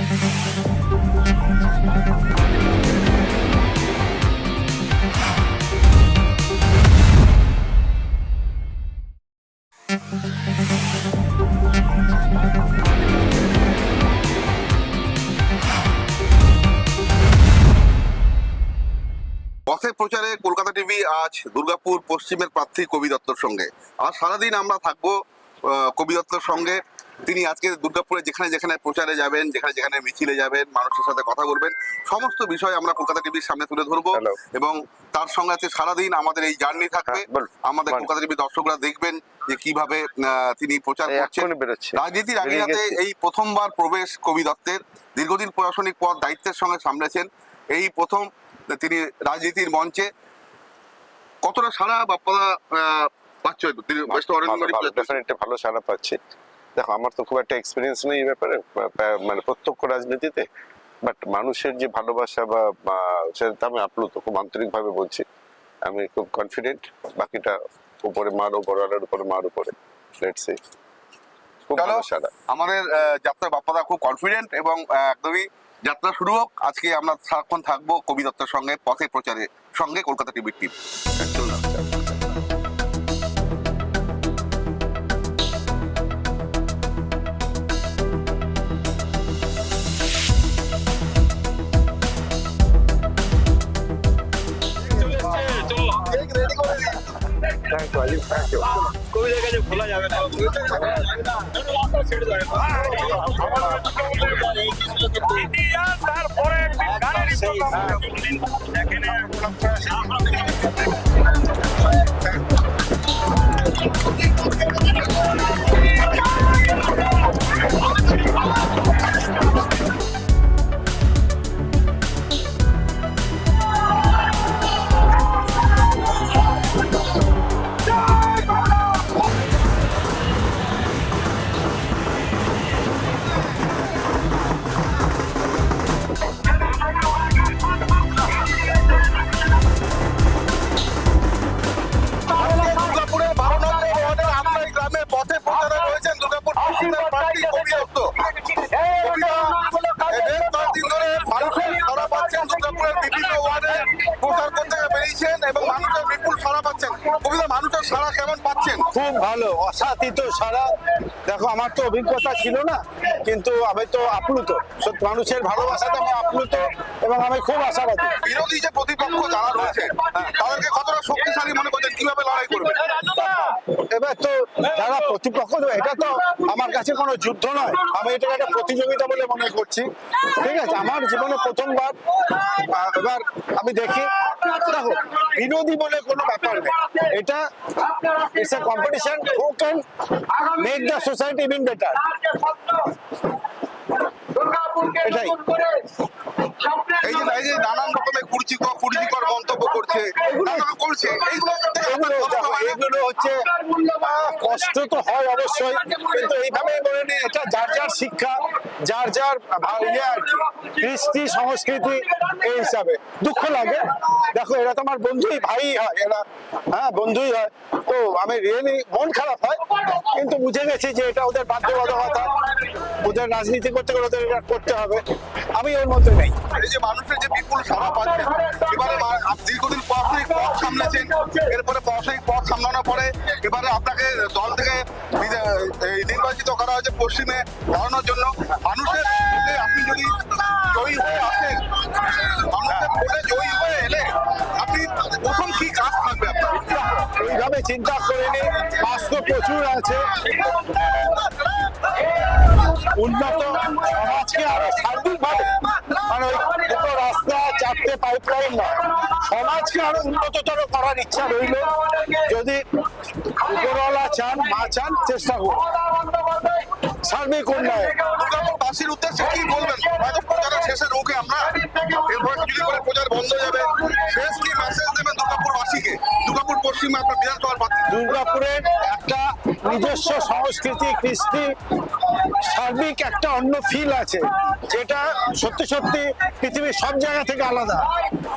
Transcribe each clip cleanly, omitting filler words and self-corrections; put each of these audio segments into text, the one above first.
পথে প্রচারে কলকাতা টিভি আজ দুর্গাপুর পশ্চিমের প্রার্থী কবি দত্তর সঙ্গে। আর সারাদিন আমরা থাকবো কবি দত্তর সঙ্গে। তিনি আজকে দুর্গাপুরে যেখানে যেখানে প্রচারে যাবেন, যেখানে যেখানে মিছিলে যাবেন, মানুষের সাথে কথা বলবেন, সমস্ত বিষয় আমরা কলকাতা টিভির সামনে তুলে ধরবো। এবং তার সঙ্গে আছে সারাদিন আমাদের এই জার্নি থাকবে। আমাদের কলকাতা টিভি দর্শকরা দেখবেন যে কিভাবে তিনি প্রচার করছেন। রাজনীতির আঙিনাতে এই প্রথমবার প্রবেশ কবি দত্তের। দীর্ঘদিন প্রশাসনিক পদ দায়িত্বের সঙ্গে সামলেছেন, এই প্রথম তিনি রাজনীতির মঞ্চে। কতটা সাড়া বাপ্পা পাচ্ছ? ভালো সাড়া পাচ্ছি। দেখো, আমার তো খুব একটা এক্সপিরিয়েন্স নেই এই ব্যাপারে, মানে প্রত্যক্ষ রাজনীতিতে, বাট মানুষের যে ভালোবাসা বা সেটা আমি আপ্লুত, খুব আন্তরিক ভাবে বলছি। আমি খুব কনফিডেন্ট, বাকিটা উপরে মার, উপরওয়ালার উপরে মার উপরে। Let's see. খুব ভালো সাড়া আমাদের যাত্রা। বাপ্পাদা খুব কনফিডেন্ট এবং একদমই যাত্রা শুরু হোক। আজকে আমরা সারাক্ষণ থাকবো কবি দত্তের সঙ্গে, পথে প্রচারের সঙ্গে কলকাতা টিভির টিম। কবিদের কাছে ভোলা যাবে না। তারপরে খুব ভালো, অসাতিত সারা। দেখো, আমার তো অভিজ্ঞতা ছিল না, কিন্তু আমি তো আপ্লুত, মানুষের ভালোবাসাতে আমি আপ্লুত এবং আমি খুব আশাবাদী। বিরোধী যে প্রতিপক্ষ যারা রয়েছে তাদেরকে কতটা শক্তিশালী মনে করছেন, কিভাবে লড়াই করবে? এবার তো যারা প্রতিপক্ষ, এটা তো আমার কাছে কোনো যুদ্ধ নয়, আমি এটা একটা প্রতিযোগিতা বলে মনে করছি। ঠিক আছে, আমার জীবনে প্রথমবার। এবার আমি দেখি। দেখো, বিরোধী বলে কোনো ব্যাপার নেই, এটা it's a competition who can make the society even better. এটাই। এই যে নানান রকমের কুরুচিকর মন্তব্য করছে, এগুলো হচ্ছে কষ্ট তো হয় অবশ্যই, কিন্তু এইভাবে বলে নি, এটা যার যার শিক্ষা, যার যার ইয়ে আর কি, কৃষ্টি সংস্কৃতি, এই হিসাবে দুঃখ লাগে। দেখো, এরা তো আমার বন্ধুই, ভাই হয় এরা, হ্যাঁ বন্ধুই হয়। তো আমি রিয়েলি মন খারাপ হয়, কিন্তু বুঝে গেছি যে এটা ওদের বাধ্যবাধকতা, ওদের রাজনীতি করতে গেলে ওদের করতে হবে, আমি ওর মধ্যে নেই। এই যে মানুষের যে বিপুল সাড়া পাচ্ছে, এবারে দীর্ঘদিন প্রশাসনিক পদ সামলেছেন, এরপরে প্রশাসনিক পদ সামলানোর পরে এবারে আপনাকে দল থেকে নির্বাচিত করা হয়েছে পশ্চিমে দাঁড়ানোর জন্য। মানুষের আপনি যদি জয়ী হয়ে আসেন, মানুষের ভোটে জয়ী হয়ে এলে আপনি প্রথম কি কাজ থাকবে আপনার? এইভাবে চিন্তা করিনি, কাজ তো প্রচুর আছে। উন্নত সমাজকে আরো সার্বিকভাবে, মানে ওই দুটো রাস্তা, চারটে পাইপলাইন নয়, সমাজকে আরো উন্নততর করার ইচ্ছা রইল। যদি উপরওয়ালা চান, মা চান, চেষ্টা করুন সার্বিক উন্নয়ন। দুর্গাপুরবাসীর উদ্দেশ্যে কি বলবেন? হয়তো প্রচারের শেষে রোকে আমরা, এরপরে যদি করে প্রচার বন্ধ হয়ে যাবে, শেষ কি মেসেজ দেবেন দুর্গাপুরবাসীকে? দুর্গাপুর পশ্চিমে আপনার বিধানসভার প্রার্থী। দুর্গাপুরের একটা নিজস্ব সংস্কৃতি, কৃষ্টি, সার্বিক একটা অন্য ফিল আছে, যেটা সত্যি সত্যি পৃথিবীর সব জায়গা থেকে আলাদা।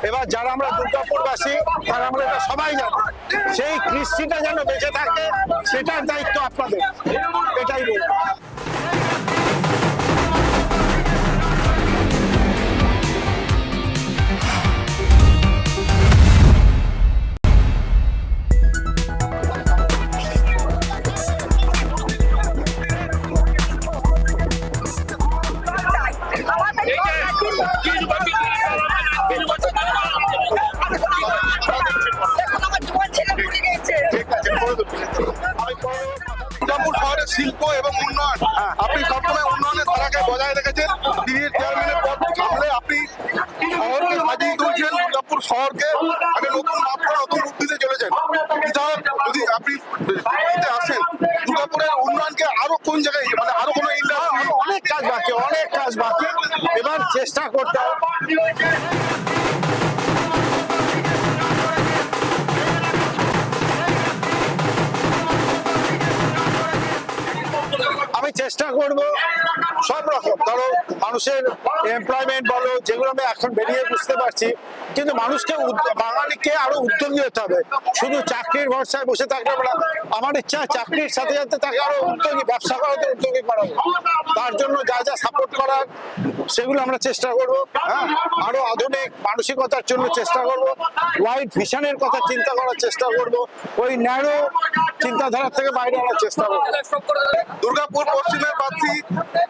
এবার যারা আমরা দুর্গাপুরবাসী, তারা আমরা এটা সবাই জানি, সেই কৃষ্টিটা যেন বেঁচে থাকে, সেটার দায়িত্ব আপনাদের, এটাই বলবো। শিল্প এবং উন্নয়ন, আপনি সবসময় উন্নয়নের ধারাকে বজায় রেখেছেন। তিনি চেয়ারম্যানের পদ সামলে আপনি শহরকে সাজিয়ে তুলছেন, দুর্গাপুর শহরকে একটা নতুন মাত্রা, নতুন রূপ দিতে চলেছেন। বিধায়ক যদি আপনি দিতে আসেন, দুর্গাপুরের উন্নয়নকে আরো কোন জায়গায়, মানে আরো কোনো ইন্ডাস্ট্রি, অনেক কাজ বাকি, অনেক কাজ বাকি। এবার চেষ্টা করতে হবে। আমি চেষ্টা করব সব রকম, ধরো মানুষের এমপ্লয়মেন্ট বলো, যেগুলো আমি এখন বেরিয়ে বুঝতে পারছি, কিন্তু মানুষকে বাঙালিকে আরো উদ্যোগী হতে হবে। শুধু চাকরির ভরসায় বসে থাকলে হবে না। আমার ইচ্ছা চাকরির সাথে সাথে তাকে আরো উদ্যোগী, ব্যবসা করাতে উদ্যোগী করাবো। তার জন্য যা যা সাপোর্ট করার সেগুলো আমরা চেষ্টা করব। হ্যাঁ, আরো আধুনিক মানসিকতার জন্য চেষ্টা করব, ওয়াইড ভিশনের কথা চিন্তা করার চেষ্টা করব, ওই ন্যারো চিন্তাধারা থেকে বাইরে আনার চেষ্টা করব। দুর্গাপুর পশ্চিমের প্রার্থী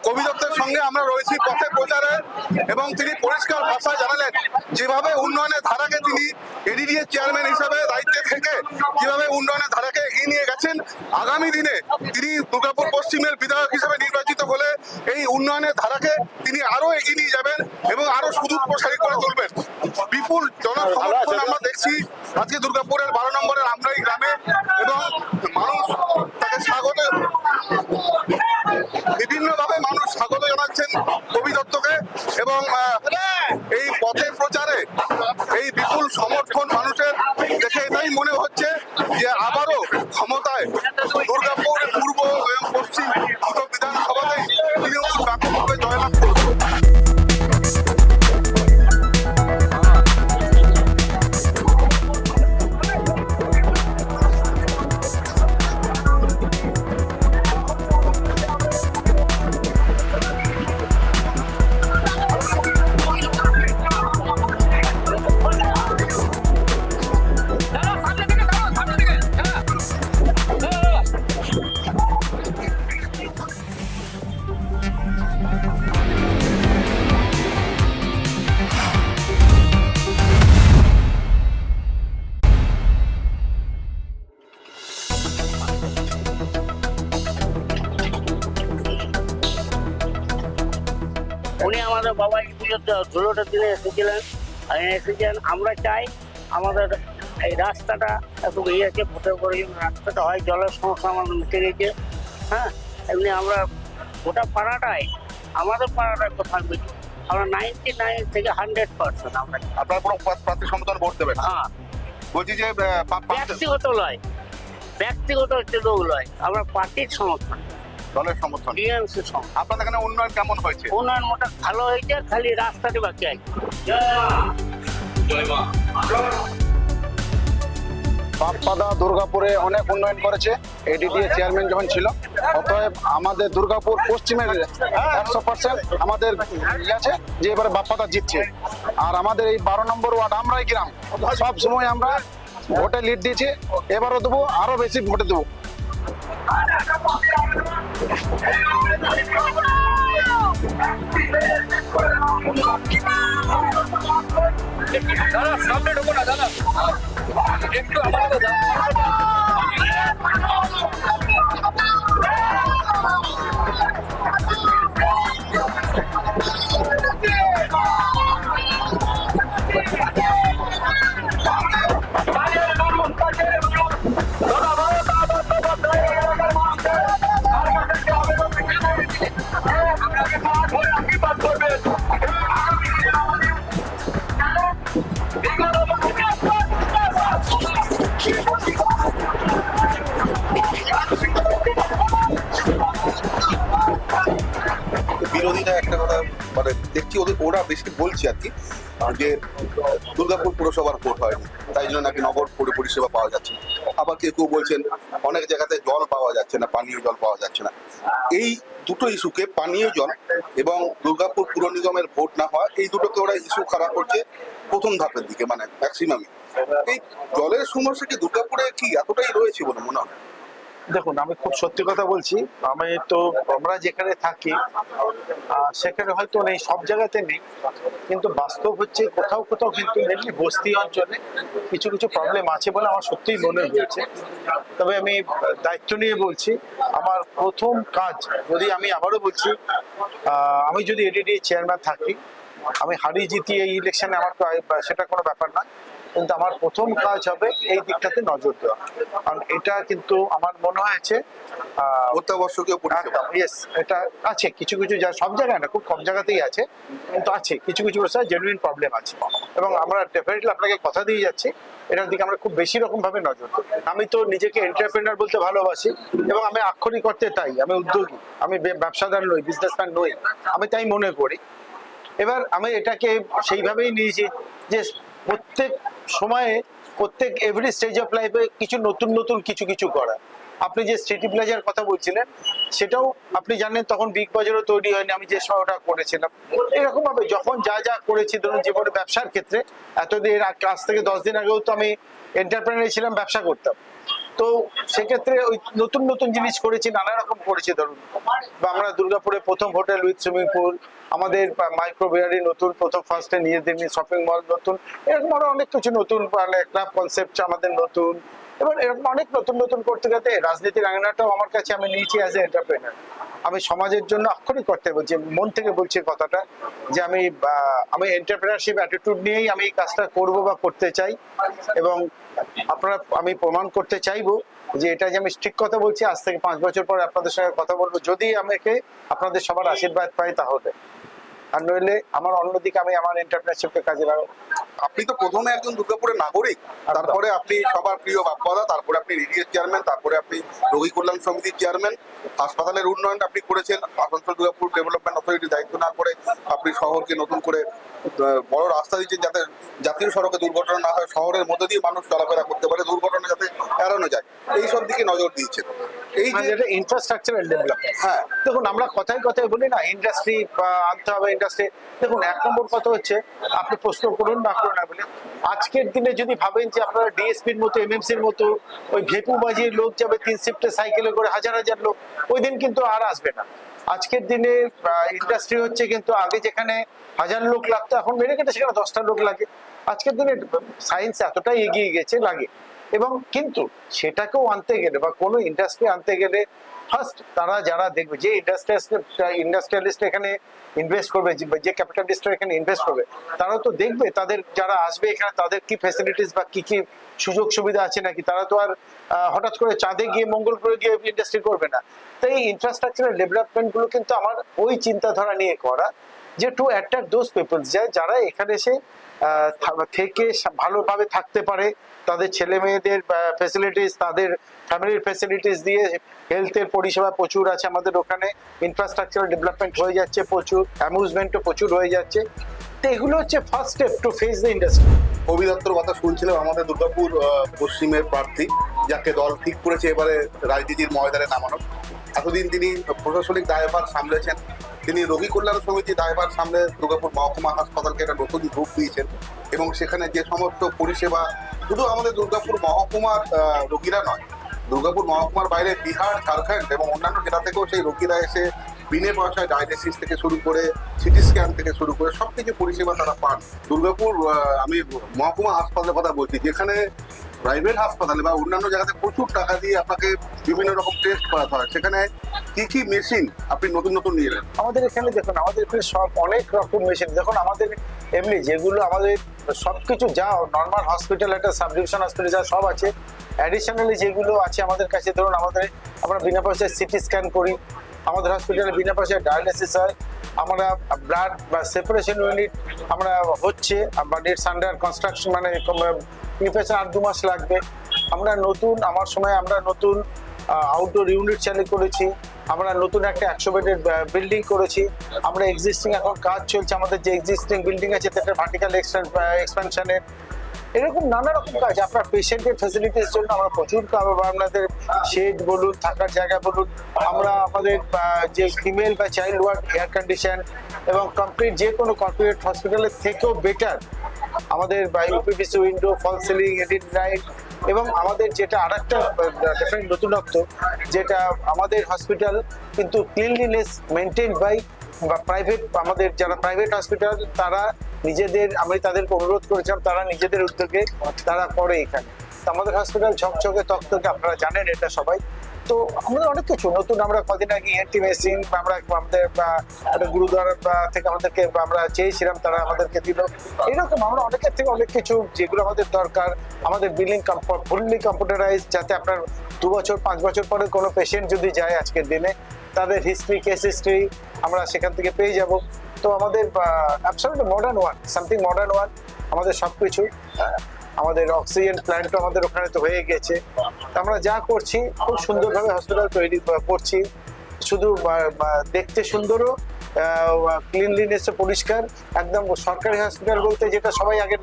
কবি দত্তের সঙ্গে আমরা রয়েছি পথে প্রচারে, এবং তিনি পরিষ্কার ভাষায় জানালেন যেভাবে উন্নয়নের ধারাকে তিনি এডিডিএ চেয়ারম্যান হিসাবে দায়িত্বে থেকে কিভাবে উন্নয়নের ধারাকে এগিয়ে নিয়ে গেছেন, আগামী দিনে তিনি দুর্গাপুর পশ্চিমের বিধায়ক হিসেবে নির্বাচিত হলে এই উন্নয়নের ধারাকে তিনি আরো এগিয়ে নিয়ে যাবেন এবং আরো সুদূর প্রসারী করে তুলবেন। বিপুল জনসমর্থন আমরা দেখছি আজকে দুর্গাপুরের 12 নম্বরের আমরাই গ্রামে, এবং মানুষ তাকে স্বাগত, বিভিন্নভাবে মানুষ স্বাগত জানাচ্ছেন কবি দত্তকে, এবং এই পথে প্রচারে এই বিপুল সমর্থন মানুষের দেখে এটাই মনে হচ্ছে যে আবারও ক্ষমতায় দুর্গাপুর পূর্ব এবং পশ্চিম দুটো বিধানসভাতেই তৃণমূল ব্যাপকভাবে জয়লাভ করবে। উনি আমাদের বাবা ষোলোটা দিনে এসেছিলেন, এসেছেন। আমরা চাই আমাদের এই রাস্তাটা একটু ইয়ে আছে, ভোটের পরে রাস্তাটা হয়, জলের সমস্যা আমাদের মিটে গেছে। হ্যাঁ, এমনি আমরা গোটা পাড়াটাই, আমাদের পাড়াটাই কোথাও মিটে, আমরা 99 থেকে 100% আমরা। আপনার কোনো প্রার্থী সমর্থন ভোট দেবেন? হ্যাঁ, বলছি যে ব্যক্তিগত লয়, ব্যক্তিগত হচ্ছে লোক লয়, আমরা পার্টির সমর্থন, দলের সমর্থন, টিএমসি সমর্থন। আপনাদের এখানে উন্নয়ন কেমন হয়েছে? উন্নয়ন মোটা ভালো হয়েছে, খালি রাস্তাটি বাকি আছে। বাপ্পাদা দুর্গাপুরে অনেক উন্নয়ন করেছে এডিডিএ চেয়ারম্যান যখন ছিল। অতএব আমাদের দুর্গাপুর পশ্চিমের 100% আমাদের ইয়ে আছে যে এবারে বাপ্পাদা জিতছে। আর আমাদের এই 12 নম্বর ওয়ার্ড আমরাই গ্রাম, সব সময় আমরা ভোটে লিড দিয়েছি, এবারও দেবো, আরো বেশি ভোটে দেবো। দাদা সামনে ঢোকো না দাদা, একটু আমাকে বিরোধীরা একটা কথা মানে দেখছি ওরা বেশি বলছে আর কি, যে দুর্গাপুর পুরসভার ভোট হয়নি, তাই জন্য নাকি নগর পরিষেবা পাওয়া যাচ্ছে না। আবার কেউ কেউ বলছেন অনেক জায়গাতে জল পাওয়া যাচ্ছে না, পানীয় জল পাওয়া যাচ্ছে না। এই দুটো ইস্যুকে, পানীয় জল এবং দুর্গাপুর পুর নিগমের ভোট না হওয়া, এই দুটোকে ওরা ইস্যু খারাপ করছে প্রথম ধাপের দিকে, মানে ম্যাক্সিমামই। এই জলের সমস্যা কি দুর্গাপুরে কি এতটাই রয়েছে বলে মনে হয়? দেখুন, আমি খুব সত্যি কথা বলছি। আমরা যেখানে থাকি সেখানে হয়তো নেই, সব জায়গাতে নেই, কিন্তু বাস্তব হচ্ছে কোথাও কোথাও কিন্তু মেনলি বস্তি অঞ্চলে কিছু কিছু প্রবলেম আছে বলে আমার সত্যিই মনে হয়েছে। তবে আমি দায়িত্ব নিয়ে বলছি, আমার প্রথম কাজ, যদি আমি আবারও বলছি, আমি যদি এডিডি চেয়ারম্যান থাকি, আমি হারিয়ে জিতিয়ে এই ইলেকশনে আমার সেটা কোনো ব্যাপার না, কিন্তু আমার প্রথম কাজ হবে এই দিকটাতে নজর দেওয়া। কারণ এটা কিন্তু আমার মনে হয়েছে অত্যাবশ্যকীয় পরিষেবা। ইয়েস, এটা আছে কিছু কিছু সব জায়গায় না, খুব কম জায়গাতেই আছে, কিন্তু আছে কিছু কিছু জেনুইন প্রবলেম আছে, এবং আমরা ডেফিনেটলি আপনাকে কথা দিয়ে যাচ্ছি এটার দিকে আমরা খুব বেশি রকম ভাবে নজর দেব। আমি তো নিজেকে এন্টারপ্রেনার বলতে ভালোবাসি, এবং আমি আক্ষরিক অর্থে তাই, আমি উদ্যোগী, আমি ব্যবসাদার নই, বিজনেসম্যান নই, আমি তাই মনে করি। এবার আমি এটাকে সেইভাবেই নিয়েছি যে প্রত্যেক সময়ে, প্রত্যেক এভরি স্টেজ অফ লাইফে কিছু নতুন নতুন কিছু কিছু করা। আপনি যে সিটি প্লেজার কথা বলছিলেন, সেটাও আপনি জানেন তখন বিগ বাজারও তৈরি হয়নি, আমি যে সময় ওটা করেছিলাম। এরকম ভাবে যখন যা যা করেছি, ধরুন জীবনে ব্যবসার ক্ষেত্রে এতদিন আজ থেকে 10 দিন আগেও তো আমি এন্টারপ্রেনার ছিলাম, ব্যবসা করতাম। তো সেক্ষেত্রে ওই নতুন নতুন জিনিস করেছি, নানা রকম করেছি। ধরুন, বা আমরা দুর্গাপুরে প্রথম হোটেল উইথ সুইমিং পুল, আমাদের মাইক্রো বিয়ারি নতুন, প্রথম ফার্স্টে নিজেদের শপিং মল নতুন, এরকম আরো অনেক কিছু নতুন, ক্লাব কনসেপ্ট আমাদের নতুন, এবার এরকম অনেক নতুন নতুন করতে করতে রাজনীতির আঙিনাটাও আমার কাছে আমি নিয়েছি অ্যাজ এ এন্টারপ্রেনার। আমি সমাজের জন্য আক্ষরিক করতে বলছি, মন থেকে বলছি কথাটা, যে আমি এন্টারপ্রেনারশিপ অ্যাটিটিউড নিয়েই আমি এই কাজটা করব বা করতে চাই, এবং আমি প্রমাণ করতে চাইবো যে এটা যে আমি ঠিক কথা বলছি। আজ থেকে 5 বছর পরে আপনাদের সঙ্গে কথা বলবো, যদি আমাকে আপনাদের সবার আশীর্বাদ পাই তাহলে, আর নইলে আমার অন্যদিকে আমি আমার এন্টারপ্রেনারশিপকে কাজে লাগাবো। আপনি তো প্রথমে একজন দুর্গাপুরের নাগরিক, তারপরে আপনি সবার প্রিয় বাপ্পাদা, তারপরে আপনি রিডিএস চেয়ারম্যান, তারপরে আপনি রোগী কল্যাণ সমিতির চেয়ারম্যান, হাসপাতালের উন্নয়ন আপনি করেছেন, আসানসোল দুর্গাপুর ডেভেলপমেন্ট অথরিটির দায়িত্ব না করে আপনি শহরকে নতুন করে বড় রাস্তা দিচ্ছেন, যাতে জাতীয় সড়কে দুর্ঘটনা না হয়, শহরের মধ্যে দিয়ে মানুষ চলাফেরা করতে পারে, দুর্ঘটনা যাতে এড়ানো যায়, এই সব দিকে নজর দিয়েছেন। এই যে ইনফ্রাস্ট্রাকচারাল ডেভেলপমেন্ট, হ্যাঁ, দেখুন আমরা কথায় কথায় বলি না ইন্ডাস্ট্রি আনতে হবে, ইন্ডাস্ট্রি। দেখুন, 1 নম্বর কথা হচ্ছে, আপনি প্রশ্ন করুন না করুন না বলে, আজকের দিনে যদি ভাবেন যে আপনারা ডিএসপির মতো, এমএমসির মতো ওই ভেপু বাজিয়ে লোক যাবে 3 শিফটে সাইকেলে করে, হাজার হাজার লোক, ওই দিন কিন্তু আর আসবে না। আজকের দিনে ইন্ডাস্ট্রি হচ্ছে, কিন্তু আগে যেখানে 1000 লোক লাগতো, এখন মেরে কেটে সেখানে 10টা লোক লাগে। আজকের দিনে সায়েন্স এতটাই এগিয়ে গেছে, লাগে। এবং কিন্তু সেটাকেও আনতে গেলে বা কোনো ইন্ডাস্ট্রি আনতে গেলে ফার্স্ট তারা যারা দেখবে, যে ইন্ডাস্ট্রিয়ালিস্ট এখানে ইনভেস্ট করবে, যে ক্যাপিটালিস্ট এখানে ইনভেস্ট করবে, তারাও তো দেখবে তাদের যারা আসবে এখানে তাদের কি ফ্যাসিলিটিস বা কি কি সুযোগ সুবিধা আছে নাকি। তারা তো আর হঠাৎ করে চাঁদে গিয়ে, মঙ্গল গ্রহে গিয়ে ইন্ডাস্ট্রি করবে না। তো এই ইনফ্রাস্ট্রাকচারাল ডেভেলপমেন্ট গুলো কিন্তু আমার ওই চিন্তাধারা নিয়ে করা, যে টু অ্যাট্রাক্ট দোজ পিপলস, যারা এখানে এসে থেকে ভালোভাবে থাকতে পারে, তাদের ছেলে মেয়েদের ফ্যাসিলিটিস, তাদের ফ্যামিলির ফ্যাসিলিটিস দিয়ে, হেলথের পরিষেবা প্রচুর আছে আমাদের ওখানে, ইনফ্রাস্ট্রাকচারাল ডেভেলপমেন্ট হয়ে যাচ্ছে প্রচুর, অ্যামিউজমেন্টও প্রচুর হয়ে যাচ্ছে। তো এগুলো হচ্ছে first step to face the industry. কবি দত্তর কথা শুনছিলাম, আমাদের দুর্গাপুর পশ্চিমের প্রার্থী, যাকে দল ঠিক করেছে এবারে রাজনীতির ময়দানে নামানোর। এতদিন তিনি প্রশাসনিক দায়ভার সামলেছেন, তিনি রোগী কল্যাণ সমিতির দায়ভার সামলে দুর্গাপুর মহকুমা হাসপাতালকে একটা নতুন রূপ দিয়েছেন, এবং সেখানে যে সমস্ত পরিষেবা শুধু আমাদের দুর্গাপুর মহকুমার রোগীরা নয়, দুর্গাপুর মহকুমার বাইরে বিহার, ঝাড়খণ্ড এবং অন্যান্য জেলা থেকেও সেই রোগীরা এসে বিনে পয়সায় ডায়ালিসিস থেকে শুরু করে সিটি স্ক্যান থেকে শুরু করে সবকিছু পরিষেবা তারা পান। দুর্গাপুর আমি মহকুমা হাসপাতালের কথা বলছি, যেখানে প্রাইভেট হাসপাতালে বা অন্যান্য জায়গাতে প্রচুর টাকা দিয়ে আপনাকে বিভিন্ন রকম টেস্ট করাতে হয়, সেখানে কি কি মেশিন আপনি নতুন নতুন নিয়ে এলেন? আমাদের এখানে দেখুন, আমাদের এখানে সব অনেক রকম মেশিন, দেখুন আমাদের এমনি যেগুলো আমাদের সবকিছু যা নর্মাল হসপিটাল, একটা সাব ডিভিশন হসপিটাল যা সব আছে, অ্যাডিশনালি যেগুলো আছে আমাদের কাছে, ধরুন আমরা বিনা পয়সায় সিটি স্ক্যান করি, আমাদের হসপিটালে বিনা পয়সায় ডায়ালিসিস হয়, আমরা ব্লাড বা সেপারেশন ইউনিট আমরা হচ্ছে, বাট ইটস আন্ডার কনস্ট্রাকশন, মানে প্রিপারেশন 8-2 মাস লাগবে। আমার সময় আমরা নতুন আউটডোর ইউনিট চালু করেছি, আমরা নতুন একটা 100 বেডের বিল্ডিং করেছি, আমরা এক্সিস্টিং এখন কাজ চলছে, আমাদের যে এক্সিস্টিং বিল্ডিং আছে তাতে ভার্টিক্যাল এক্সপ্যানশনের, এরকম নানা রকম কাজ। আপনার পেশেন্টের ফ্যাসিলিটিস জন্য আমরা প্রচুর আপনাদের শেড বলুন, থাকার জায়গা বলুন, আমরা আমাদের যে ফিমেল বা চাইল্ড ওয়ার্ড এয়ার কন্ডিশন এবং কমপ্লিট যে কোনো কর্পোরেট হসপিটালের থেকেও বেটার আমাদের ইউপিভিসি উইন্ডো, ফল সিলিং, এডিট লাইট, এবং আমাদের যেটা আরেকটা ডেফিনেট নতুনত্ব, যেটা আমাদের হসপিটাল কিন্তু ক্লিনলিনেস মেনটেন বাই বা প্রাইভেট, আমাদের যারা প্রাইভেট হসপিটাল তারা নিজেদের, আমি তাদেরকে অনুরোধ করেছিলাম তারা নিজেদের উদ্যোগে তারা করে এখানে। তো আমাদের হসপিটাল ঝকঝকে তকতকে, আপনারা জানেন এটা সবাই। তো আমাদের অনেক কিছু নতুন, আমরা কদিন আগে ENT মেশিন আমরা আমাদের একটা গুরুদ্বারা থেকে আমাদেরকে আমরা চেয়েছিলাম, তারা আমাদেরকে দিল। এইরকম আমরা অনেকের থেকে অনেক কিছু যেগুলো আমাদের দরকার, আমাদের বিলিং ফুললি কম্পিউটারাইজ, যাতে আপনার 2 বছর 5 বছর পরে কোনো পেশেন্ট যদি যায় আজকের দিনে তাদের হিস্ট্রি, কেস হিস্ট্রি আমরা সেখান থেকে পেয়ে যাব। তো আমাদের absolutely modern one, something modern one আমাদের সব কিছু। আমাদের অক্সিজেন প্ল্যান্টও আমাদের ওখানে তো হয়ে গেছে। আমরা যা করছি খুব সুন্দরভাবে হসপিটাল তৈরি করছি, শুধু দেখতে সুন্দরও, ক্লিনলিনেস পরিষ্কার একদম। সরকারি হসপিটাল বলতে যেটা সবাই আগে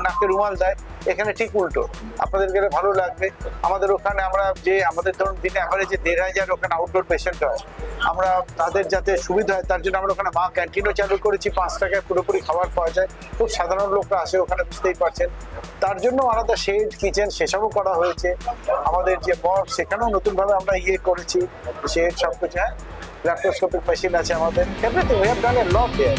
নাকে রুমাল দেয়, এখানে ঠিক উল্টো। আপনাদের গেলে ভালো লাগবে। আমাদের ওখানে আমরা যে আমাদের ধরুন দিনে অ্যাভারেজে 1500 ওখানে আউটডোর পেশেন্ট হয়, আমরা তাদের যাতে সুবিধা হয় তার জন্য আমরা ওখানে মা ক্যান্টিনও চালু করেছি, 5 টাকায় পুরোপুরি খাবার পাওয়া যায়। খুব সাধারণ লোকরা আসে ওখানে, বুঝতেই পারছেন। তার জন্য আলাদা শেড, কিচেন সেসবও করা হয়েছে। আমাদের যে বক্স সেখানেও নতুনভাবে আমরা করেছি, শেড সবকিছু। হ্যাঁ, ল্যাপ্রোস্কোপিক মেশিন আছে আমাদের, এভরিথিং উই হ্যাভ ডান এ লট দেয়ার।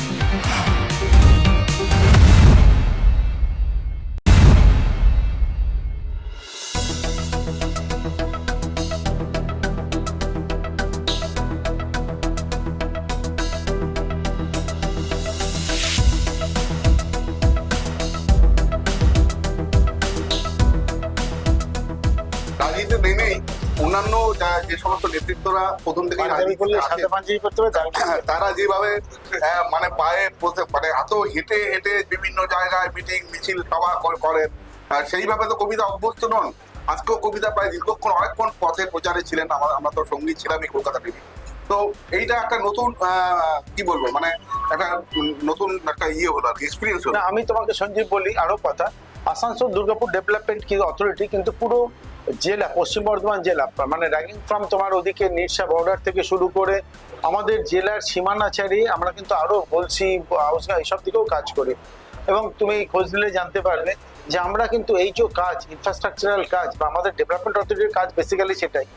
রাজনীতিতে নেমেই অন্যান্য যে সমস্ত নেতৃত্বরা প্রথম থেকে পাঞ্জাবি করলে সাথে পাঞ্জাবি করতে হবে, তারা যেভাবে মানে পায়ে মানে এত হেঁটে হেঁটে বিভিন্ন জায়গায় মিটিং মিছিল সভা করেন, সেইভাবে তো কবিতা অভ্যস্ত নন। আজকেও কবিতা প্রায় দীর্ঘক্ষণ অনেকক্ষণ পথে প্রচারে ছিলেন, আমরা তো সঙ্গী ছিলাম এই কলকাতা টিভি। তো এইটা একটা নতুন কি বলবো, মানে একটা নতুন একটা হলো আর কি, এক্সপিরিয়েন্স হলো। না, আমি তোমাকে সঞ্জীব বলি আরো কথা। আসানসোল দুর্গাপুর ডেভেলপমেন্ট কি অথরিটি কিন্তু পুরো জেলা, পশ্চিম বর্ধমান জেলা, মানে র্যাগিং ফ্রম তোমার ওদিকে নিরসা বর্ডার থেকে শুরু করে আমাদের জেলার সীমানা ছাড়িয়ে আমরা কিন্তু আরো বলছি হাউসগাঁ এইসব দিকেও কাজ করি। এবং তুমি খোঁজ দিলে জানতে পারবে যে আমরা কিন্তু এই যে কাজ, ইনফ্রাস্ট্রাকচারাল কাজ বা আমাদের ডেভেলপমেন্ট অথরিটির কাজ বেসিক্যালি সেটাই।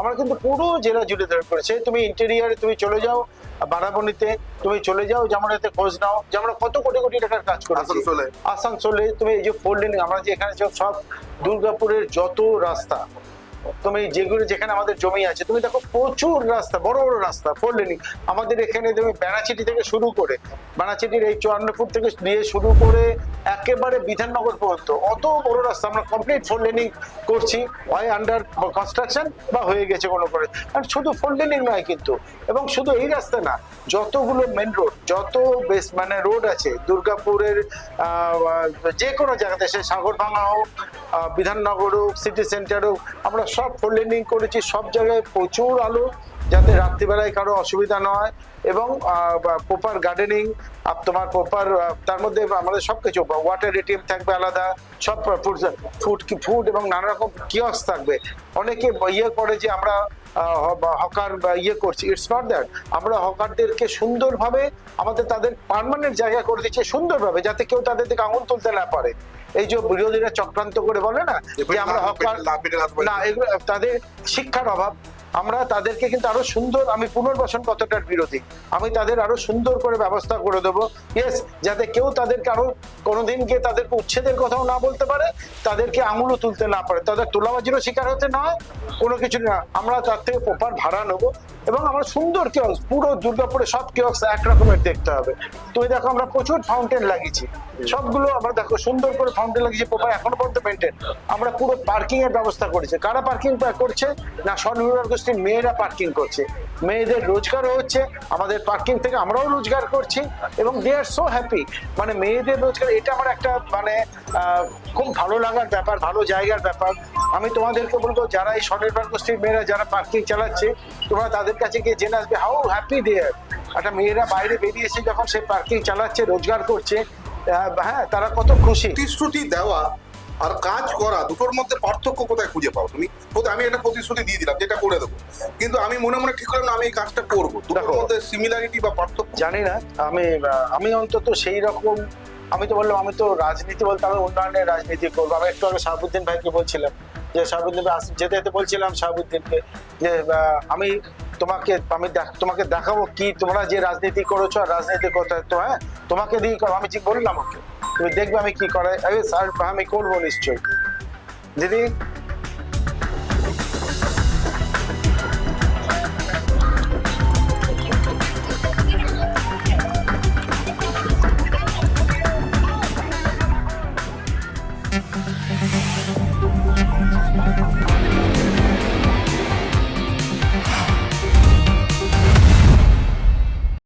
আমরা কিন্তু পুরো জেলা জুড়ে ধরে করেছি। তুমি ইন্টেরিয়ারে তুমি চলে যাও, বারাবণীতে তুমি চলে যাও, যেমন এতে খোঁজ নাও যে আমরা কত কোটি কোটি টাকার কাজ করেছি। আসানসোলে তুমি এই যে 4 লেন, আমরা যে এখানে সব দুর্গাপুরের যত রাস্তা, তুমি যেগুলো যেখানে আমাদের জমি আছে তুমি দেখো প্রচুর রাস্তা, বড় বড় রাস্তা 4 লেনিং। আমাদের এখানে তুমি বেনাচিটি থেকে শুরু করে, বেনাচিটির এই 54 ফুট থেকে দিয়ে শুরু করে একেবারে বিধাননগর পর্যন্ত অত বড় রাস্তা আমরা কমপ্লিট 4 লেনিং করছি, হয় আন্ডার কনস্ট্রাকশন বা হয়ে গেছে কোনো করে। আর শুধু 4 লেনিং নয় কিন্তু, এবং শুধু এই রাস্তা না, যতগুলো মেন রোড, যত মানে রোড আছে দুর্গাপুরের যে কোনো জায়গাতে, সে সাগরভাঙা হোক, বিধাননগর হোক, সিটি সেন্টার হোক, আমরা সব 4 লেনিং করেছি। সব জায়গায় প্রচুর আলো, যাতে রাত্রিবেলায় কারো অসুবিধা না হয়, এবং প্রপার গার্ডেনিং, তোমার প্রপার তার মধ্যে আমাদের সবকিছু, ওয়াটার এটিএম থাকবে আলাদা, সব ফুড এবং নানা রকম কিয়স্ক থাকবে। অনেকে করে যে আমরা হকার করছি, ইটস নট দ্যাট। আমরা হকারদেরকে সুন্দরভাবে আমাদের তাদের পার্মানেন্ট জায়গা করে দিচ্ছে সুন্দরভাবে, যাতে কেউ তাদের দিকে আঙুল তুলতে না পারে। এই যে বিরোধীরা চক্রান্ত করে বলে না যে আমরা হকার, না, এগুলো তাদের শিক্ষার অভাব। আমরা তাদেরকে কিন্তু আরো সুন্দর, আমি পুনর্বাসন কতটার বিরোধী, আমি তাদের আরো সুন্দর করে ব্যবস্থা করে দেবো। ইয়েস, যাতে কেউ তাদেরকে আরো কোনোদিন গিয়ে তাদেরকে উচ্ছেদের কথাও না বলতে পারে, তাদেরকে আঙুলও তুলতে না পারে, তাদের তোলাবাজিরও শিকার হতে না হয়, কোনো কিছু না। আমরা তার থেকে প্রপার ভাড়া নেবো, এবং আমরা সুন্দর কিয়স্ক, পুরো দুর্গাপুরে সব কিয়স্ক এক রকমের দেখতে হবে। তুমি দেখো আমরা প্রচুর ফাউন্টেন লাগিয়েছি, সবগুলো আমরা দেখো সুন্দর করে ফাউন্টেন লাগিয়েছি, প্রপার এখনো পর্যন্ত মেনটেন। আমরা পুরো পার্কিং এর ব্যবস্থা করেছি। কারা পার্কিং করছে না? স্বনির্ভর গোষ্ঠীর মেয়েরা পার্কিং করছে, মেয়েদের রোজগারও হচ্ছে, আমাদের পার্কিং থেকে আমরাও রোজগার করছি, এবং দে আর সো হ্যাপি। মানে মেয়েদের রোজগার, এটা আমার একটা মানে খুব ভালো লাগার ব্যাপার, ভালো জায়গার ব্যাপার। আমি তোমাদেরকে বলবো, যারা এই স্বনির্ভর গোষ্ঠীর মেয়েরা যারা পার্কিং চালাচ্ছে, তোমরা তাদের কাছে গিয়ে জেনে আসবে হাউ হ্যাপি দে আর। একটা মেয়েরা বাইরে বেরিয়েছে যখন সে পার্কিং চালাচ্ছে, রোজগার করছে, হ্যাঁ, তারা কত খুশি। প্রতিশ্রুতি দেওয়া আর কাজ করা দুটোর মধ্যে পার্থক্য কোথায় খুঁজে পাও তুমি? আমি একটা প্রতিশ্রুতি দিয়ে দিলাম যেটা করে দেবো, কিন্তু আমি মনে মনে ঠিক করলাম না আমি এই কাজটা করবো, দুটোর মধ্যে সিমিলারিটি বা পার্থক্য জানি না। আমি অন্তত সেই রকম আমি তো বললাম আমি তো রাজনীতি বলতে আমি উন্নয়নের রাজনীতি করবো। আমি একটু আগে শাহাবুদ্দিন ভাইকে বলছিলাম যে শাহাবুদ্দিন ভাই যেতে যেতে বলছিলাম শাহাবুদ্দিনকে যে তোমাকে দেখাবো কি তোমরা যে রাজনীতি করেছো আর রাজনীতি করতে তো হ্যাঁ তোমাকে দিয়ে করো। আমি ঠিক বললাম ওকে, তুমি দেখবে আমি কি করে। স্যার আমি করবো নিশ্চয়ই। দিদি